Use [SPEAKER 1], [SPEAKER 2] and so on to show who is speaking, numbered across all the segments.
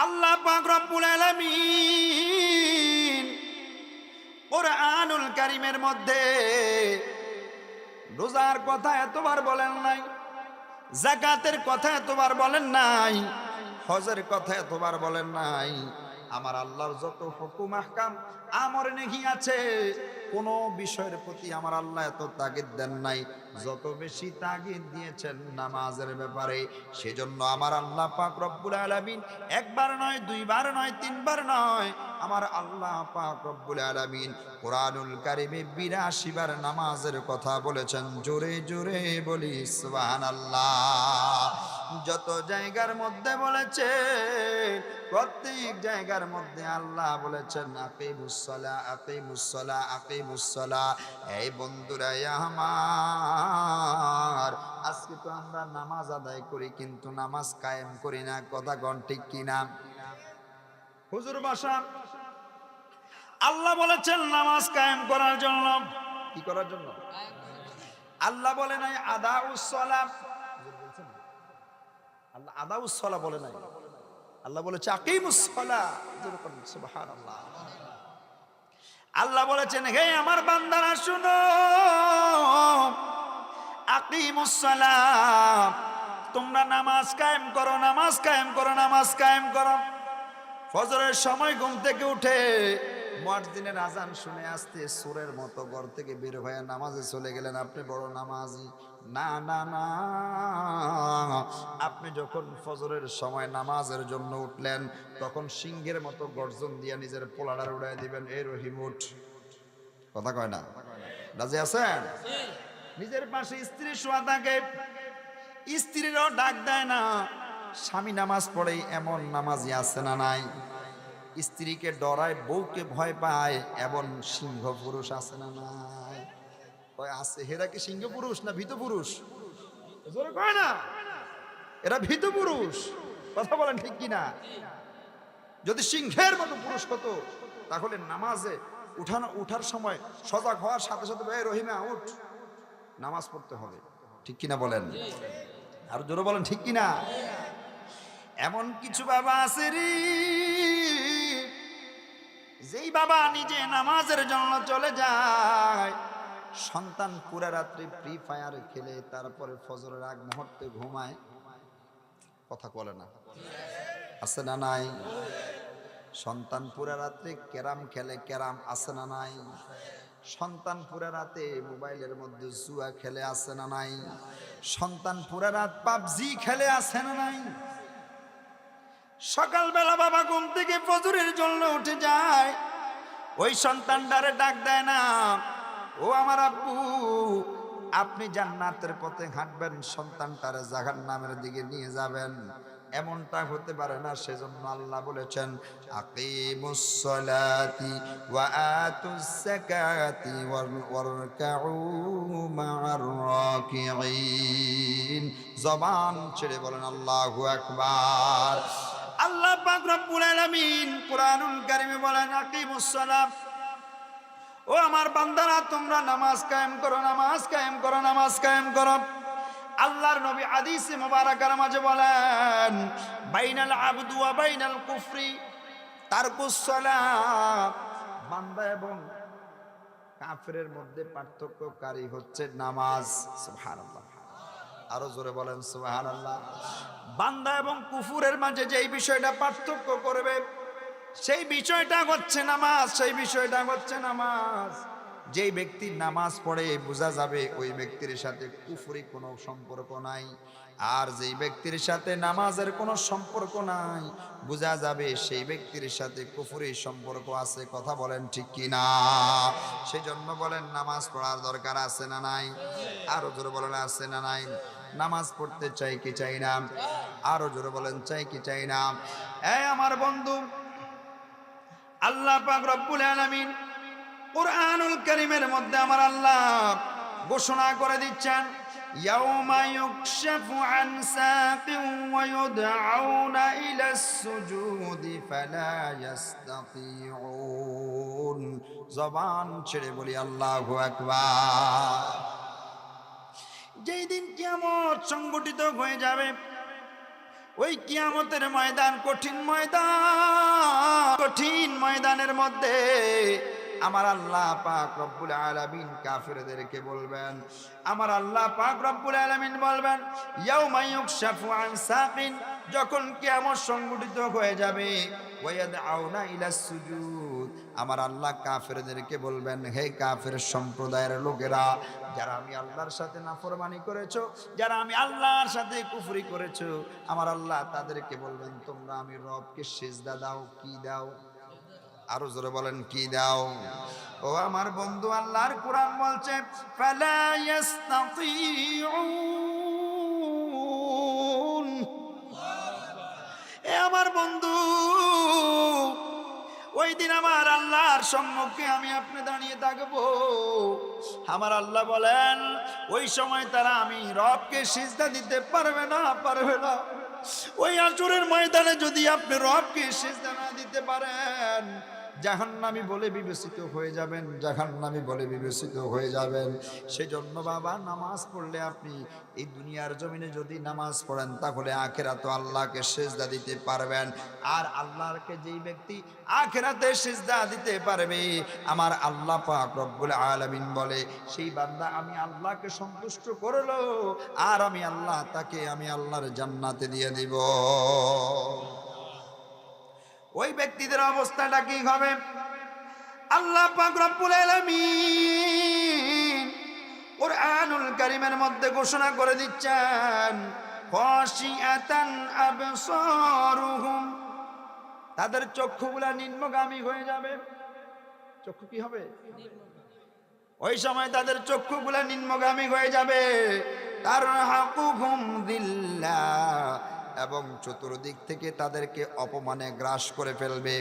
[SPEAKER 1] আল্লাহ পাক রব্বুল আলামিন কুরআনুল কারীমের মধ্যে রোজার কথা এতবার বলেন নাই, যাকাতের কথা এতবার বলেন নাই, হজের কথা এতবার বলেন নাই। আমার আল্লাহর যত হুকুম আহকাম আমর নেহি আছে, কোন বিষয়ের প্রতি আমার আল্লাহ এত তাগিদ দেন নাই যত বেশি তাগিদ দিয়েছেন নামাজের ব্যাপারে। সেজন্য আমার আল্লাহ পাক রব্বুল আলামিন একবার নয়, দুইবার নয়, তিনবার নয়, আমার আল্লাহ পাক রব্বুল আলামিন কুরআনুল কারীমে ৮২ বার নামাজের কথা বলেছেন। জোরে জোরে বলি সুবহানাল্লাহ। যত জায়গার মধ্যে বলেছে, প্রত্যেক জায়গার মধ্যে আল্লাহ বলেছেন আকিমুস সালাহ, আকিমুস সালাহ, আকিমুস সালাহ। এই বন্ধুরা আমার, আজকে তো আমরা নামাজ আদায় করি কিন্তু নামাজ কায়েম করি না। কথা কোন ঠিক কিনা? হুজুর বাসা আল্লাহ বলেছেন নামাজ কায়েম করার জন্য। কি করার জন্য? আল্লাহ বলে নাই আদাউস সালাম। আল্লাহ আদাউস সালাহ বলে নাই, আল্লাহ বলেছে আকিমুস সালাহ। সুবহানাল্লাহ। আল্লাহ বলেছেন হে আমার বান্দারা শুনো, আকিমুস সালাহ, তোমরা নামাজ কায়েম করো, নামাজ কায়েম করো, নামাজ কায়েম করো। ফজরের সময় ঘুম থেকে উঠে মুয়াজ্জিনের আজান শুনে আসতে সুরের মতো ঘর থেকে বের হয়ে নামাজে চলে গেলেন, আপনি বড় নামাজি। না না না, আপনি যখন ফজরের সময় নামাজের জন্য উঠলেন তখন সিংহের মতো গর্জন দিয়ে নিজের পোলাডার উড়াই দিবেন, এই রহিম উঠ। কথা কয় না? রাজি আছেন? নিজের পাশে স্ত্রী শোয়া থাকে, স্ত্রীরও ডাক দেয় না। স্বামী নামাজ পড়ে এমন নামাজি আছে না নাই? স্ত্রীকে ডরায়, বউকে ভয় পায় এমন সিংহ পুরুষ আছে না নাই? কয় আছে। এরা কি সিংহ পুরুষ না ভীত পুরুষ? জোরে কয় না, এরা ভীত পুরুষ। কথা বলেন ঠিক কিনা? যদি সিংহের মতো পুরুষ হতো তাহলে নামাজে উঠার সময় সজাগ হওয়ার সাথে সাথে ভাই রহিমা উঠ, নামাজ পড়তে হবে। ঠিক কিনা বলেন? আর জোরে বলেন ঠিক কিনা? এমন কিছু বাবা আছে রে, যেই বাবা নিজে নামাজের জন্য চলে যায়, সন্তান পুরা রাত্রি ফ্রি ফায়ার খেলে তারপরে ফজরের আগ মুহূর্তে ঘুমায়। কথা বলে না? আছে না নাই? সন্তান পুরা রাত্রে ক্যারাম খেলে, ক্যারাম আছে না নাই? সন্তান পুরা রাতে মোবাইলের মধ্যে জুয়া খেলে, আছে না নাই? সন্তান পুরা রাত পাবজি খেলে, আছে না নাই? সকালবেলা বাবা ঘুম থেকে ফজরের জন্য উঠে যায়, ওই সন্তানটারে ডাক দেয় না, ও আমার আব্বু আপনি জান্নাতের পথে হাঁটবেন, সন্তানটারে জাহান্নামের দিকে নিয়ে যাবেন। এমনটা হতে পারে না। সেজন্য আল্লাহ বলেছেন আকিমুস সালাতি ওয়া আতুস যাকাতি ওয়ারকাউ মা'আর রাকিঈন। জবান ছেড়ে বলেন আল্লাহু আকবার। আল্লাহ পাক রব্বুল আলামিন কুরআনুল কারীমে বলেন আকিমুস সালাত, ও আমার বান্দারা তোমরা নামাজ কায়েম করো, নামাজ কায়েম করো, নামাজ কায়েম করো। আল্লাহর নবী হাদিসে মুবারাকার মাঝে বলেন বাইনাল আবদু ওয়া বাইনাল কুফরি তারকুস সালাত। বান্দা এবং কাফেরের মধ্যে পার্থক্যকারী হচ্ছে নামাজ। সুবহানাল্লাহ। আরো জোরে বলেন সুবহানাল্লাহ। বান্দা এবং কুফুরের মাঝে যেই বিষয়টা পার্থক্য করবে সেই বিষয়টা হচ্ছে নামাজ, সেই বিষয়টা হচ্ছে নামাজ। যেই ব্যক্তি নামাজ পড়ে বোঝা যাবে ওই ব্যক্তির সাথে কুফরি কোনো সম্পর্ক নাই, আর যেই ব্যক্তির সাথে নামাজের কোনো সম্পর্ক নাই বোঝা যাবে সেই ব্যক্তির সাথে কুফরি সম্পর্ক আছে। কথা বলেন ঠিক কি না? সেই জন্য বলেন নামাজ পড়ার দরকার আছে না নাই? আরো জোরে বলেন আছে না নাই? নামাজ পড়তে চাই কি চাই না? আরো জোরে বলেন চাই কি চাই না? এই আমার বন্ধু, আল্লাহ পাক রব্বুল আলামিন কুরআনুল কারীমের মধ্যে আমার আল্লাহ ঘোষণা করে দিচ্ছেন ইয়াউমা ইউকশাফু আন সাকিন ওয়া ইউদআউনা ইলাস সুজুদি ফালা ইস্তাতিউন। জবান ছেড়ে বলি আল্লাহু আকবার। যেই দিন কিয়ামত সংগঠিত হয়ে যাবে, ওই কিয়ামতের ময়দান কঠিন ময়দান, কঠিন ময়দানের মধ্যে আমার আল্লাহ পাক রব্বুল আলামিন কাফেরদেরকে বলবেন, আমার আল্লাহ পাক রব্বুল আলামিন বলবেন ইয়াউমা ইউকশাফু আন সাকিন, যখন কিয়ামত সংঘটিত হয়ে যাবে, ওয়ায়াদআউনা ইলাস সুজুদ, আমার আল্লাহ কাফেরদেরকে বলবেন, হে কাফের সম্প্রদায়ের লোকেরা, যারা আমি আল্লাহর সাথে নাফরমানি করেছো, যারা আমি আল্লাহর সাথে কুফরি করেছো, আমার আল্লাহ তাদেরকে বলবেন তোমরা আমি রবকে সিজদা দাও। কি দাও? আরো জোরে বলেন, কি দাও? ও আমার বন্ধু, আল্লাহর কোরআন বলছে ফালা ইস্তাতিউন। এ আমার বন্ধু, ওই দিন আমার আল্লাহর সম্মুখে আমি আপনি দাঁড়িয়ে থাকবো। আমার আল্লাহ বলেন ওই সময় তারা আমি রবকে সিজদা দিতে পারবে না, পারবে না। ওই আসরের ময়দানে যদি আপনি রবকে সিজদা না দিতে পারেন, জাহান্নামী বলে বিবেচিত হয়ে যাবেন, জাহান্নামী বলে বিবেচিত হয়ে যাবেন। সেজন্য বাবা, নামাজ পড়লে আপনি এই দুনিয়ার জমিনে যদি নামাজ পড়েন, তাহলে আখিরাতে আল্লাহকে সিজদা দিতে পারবেন। আর আল্লাহকে যেই ব্যক্তি আখিরাতে সিজদা দিতে পারবে, আমার আল্লাহ পাক রব্বুল আলামিন বলে সেই বান্দা আমি আল্লাহকে সন্তুষ্ট করলো, আর আমি আল্লাহ তাকে আমি আল্লাহর জান্নাতে দিয়ে দিব। ওই ব্যক্তিদের অবস্থাটা কি হবে? আল্লাহ পাক রব্বুল আলামিন কুরআনুল কারীমের মধ্যে ঘোষণা করে দিচ্ছেন, খাশিআতান আবসারুহুম, তাদের চক্ষুগুলা নিম্নগামী হয়ে যাবে। চক্ষু কি হবে? ওই সময় তাদের চক্ষুগুলা নিম্নগামী হয়ে যাবে। তারহাকুহুম যিল্লাহ, এবং চতুর্দিক থেকে তাদেরকে অপমানে গ্রাস করে ফেলবে।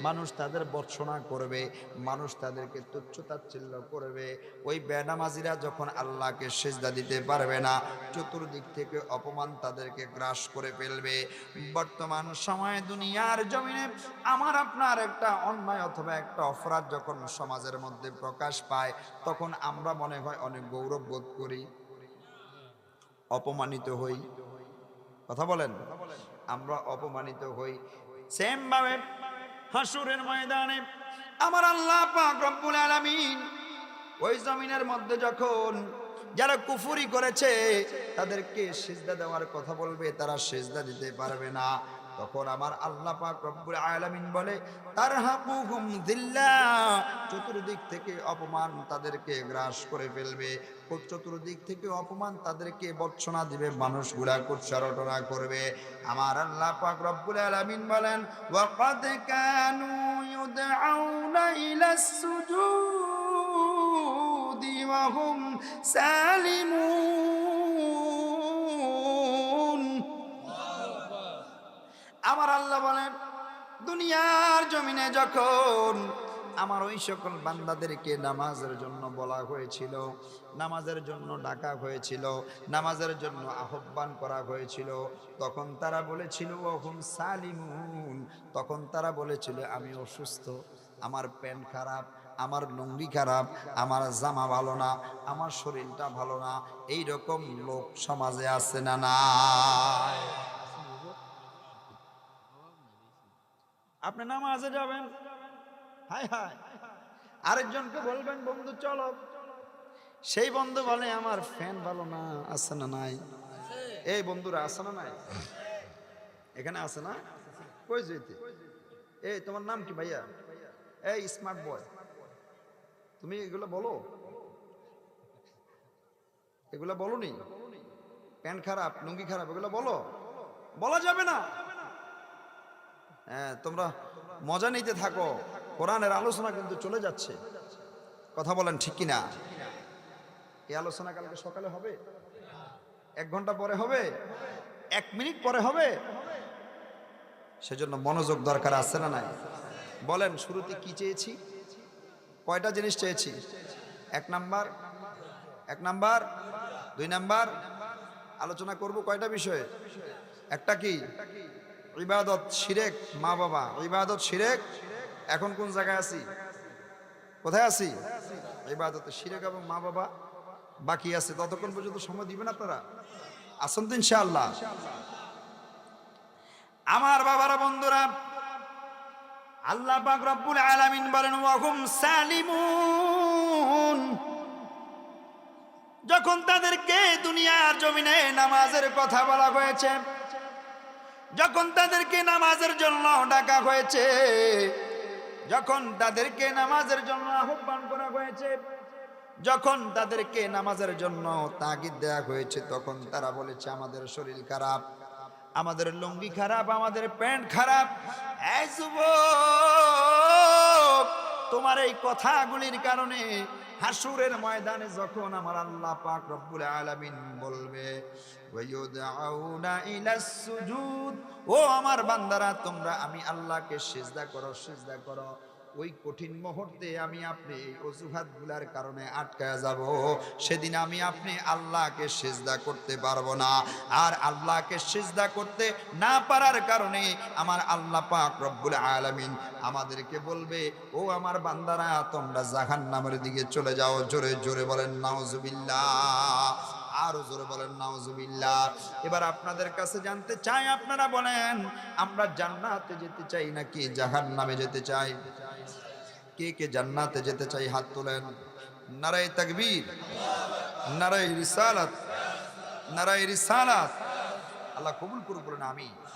[SPEAKER 1] মানুষ তাদের ভর্ৎসনা করবে, মানুষ তাদেরকে তুচ্ছ-তাচ্ছিল্য করবে। ওই বেনামাজিরা যখন আল্লাহকে সিজদা দিতে পারবে না, চতুর্দিক থেকে অপমান তাদেরকে গ্রাস করে ফেলবে। বর্তমান সময়ে দুনিয়ার জমিনে আমার আপনার একটা অন্যায় অথবা একটা অপরাধ যখন সমাজের মধ্যে প্রকাশ পায়, তখন আমরা মনে হয় অনেক গৌরব বোধ করি, অপমানিত হই। কথা বলেন, আমরা অপমানিত হই। সেম ভাবে হাসরের ময়দানে আমার আল্লাহ পাক রব্বুল আলামিন ওই জমিনের মধ্যে যখন যারা কুফরি করেছে তাদেরকে সিজদা দেওয়ার কথা বলবে, তারা সিজদা দিতে পারবে না। তখন আমার আল্লাহ পাক রব্বুল আলামিন বলে তারহাকুহুম যিল্লাহ, চতুর্দিক থেকে অপমান তাদেরকে গ্রাস করে ফেলবে। চতুর্দিক থেকে অপমান তাদেরকে ভর্ৎসনা দিবে, মানুষগুলা কুৎসারটনা করবে। আমার আল্লাহ পাক রব্বুল আলামিন বলেন ওয়াকাদ কানু ইউদআউনা ইলাস সুজুদি ওয়া হুম সালিমুন। আমার আল্লাহ বলেন দুনিয়ার জমিনে যখন আমার ওই সকল বান্দাদেরকে নামাজের জন্য বলা হয়েছিল, নামাজের জন্য ডাকা হয়েছিল, নামাজের জন্য আহ্বান করা হয়েছিল, তখন তারা বলেছিল ওহুম সালিমুন, তখন তারা বলেছিল আমি অসুস্থ, আমার প্যান্ট খারাপ, আমার লুঙ্গি খারাপ, আমার জামা ভালো না, আমার শরীরটা ভালো না। এই রকম লোক সমাজে আছে না নাই? আপনি নামাজে যাবেন, হায় হায়, আরেকজনকে বলবেন বন্ধু চলো, সেই বন্ধু বলে আমার ফ্যান ভালো না। আছে না নাই? এই বন্ধুরা আছে না নাই? এখানে আছে না? কই যেতে? এই তোমার নাম কি ভাইয়া? এই স্মার্ট বয়, তুমি এগুলো বলো, এগুলো বলোনি? প্যান্ট খারাপ, লুঙ্গি খারাপ, এগুলো বলো? বলা যাবে না। হ্যাঁ, তোমরা মজা নিতে থাকো, কোরআনের আলোচনা কিন্তু চলে যাচ্ছে। কথা বলেন ঠিক কিনা? এই আলোচনা কালকে সকালে হবে, 1 ঘন্টা পরে হবে, 1 মিনিট পরে হবে। সেজন্য মনোযোগ দরকার আছে না নাই? বলেন শুরুতে কি চেয়েছি? কয়টা জিনিস চেয়েছি? 1 নাম্বার, 2 নাম্বার আলোচনা করব কয়টা বিষয়ে? একটা কি? ইবাদত, শিরক, মা বাবা। ইবাদত, শিরক। এখন কোন জায়গায় আছি? কোথায় আছি? ইবাদতে শিরক এবং মা বাবা বাকি আছে। ততক্ষণ পর্যন্ত সময় দিবেন আপনারা? আসুন তো ইনশাআল্লাহ। আমার বাবারা বন্ধুরা, আল্লাহ পাক রব্বুল আলামিন বলেন ওয়াহুম সালিমুন। যখন তাদেরকে দুনিয়ার জমিনে নামাজের কথা বলা হয়েছে, যখন তাদেরকে নামাজের জন্য ডাকা হয়েছে, যখন তাদেরকে নামাজের জন্য আহ্বান করা হয়েছে, যখন তাদেরকে নামাজের জন্য তাগিদ দেওয়া হয়েছে, তখন তারা বলেছে আমাদের শরীর খারাপ, আমাদের লুঙ্গি খারাপ, আমাদের প্যান্ট খারাপ। এই যুবক, তোমার এই কথাগুলির কারণে হাসুরের ময়দানে যখন আমার আল্লাহ পাক রব্বুল আলামিন বলবে ওয়ায়ুদআউনা ইলাস সুজুদ, ও আমার বান্দারা তোমরা আমি আল্লাহকে সিজদা করো, সিজদা করো, ওই কঠিন মুহূর্তে আমি আপনি এই অজুহাতগুলোর কারণে আটকায়া যাব। সেদিন আমি আপনি আল্লাহকে সিজদা করতে পারবো না। আর আল্লাহকে সিজদা করতে না পারার কারণে আমার আল্লাহ পাক রব্বুল আলামিন আমাদেরকে বলবে ও আমার বান্দারা তোমরা জাহান্নামের দিকে চলে যাও। জোরে জোরে বলেন নাউজুবিল্লাহ, আরো জোরে বলেন নাউজুবিল্লাহ। এবার আপনাদের কাছে জানতে চাই, আপনারা বলেন আমরা জান্নাতে যেতে চাই নাকি জাহান্নামে যেতে চাই? কে কে জান্নাতে যেতে চাই হাত তোলেন। নারায়ে তাকবীর, নারায়ে রিসালাত, নারায়ে রিসালাত। আল্লাহ কবুল করুন, বলেন আমিন।